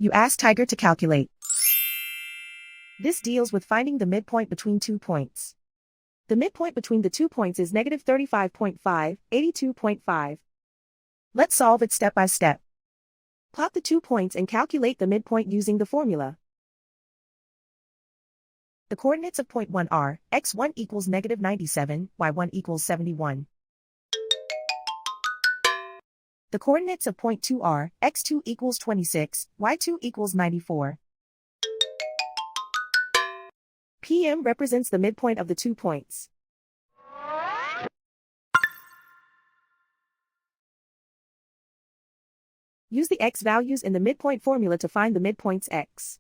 You ask Tiger to calculate. This deals with finding the midpoint between 2 points. The midpoint between the 2 points is negative 35.5, 82.5. Let's solve it step by step. Plot the 2 points and calculate the midpoint using the formula. The coordinates of point 1 are, x1 equals negative 97, y1 equals 71. The coordinates of point 2 are, x2 equals 26, y2 equals 94. PM represents the midpoint of the 2 points. Use the x values in the midpoint formula to find the midpoints x.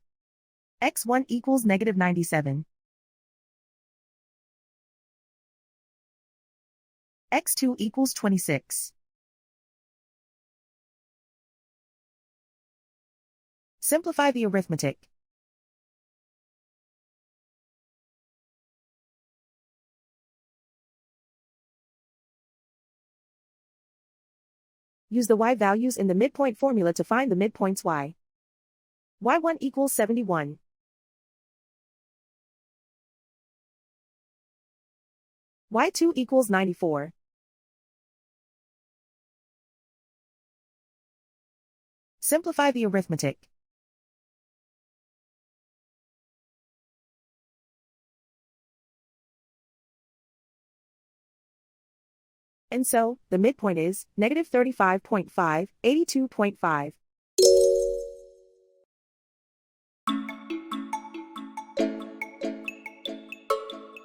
x1 equals negative 97. x2 equals 26. Simplify the arithmetic. Use the y values in the midpoint formula to find the midpoints y. y1 equals 71. y2 equals 94. Simplify the arithmetic. And so, the midpoint is negative 35.5, 82.5.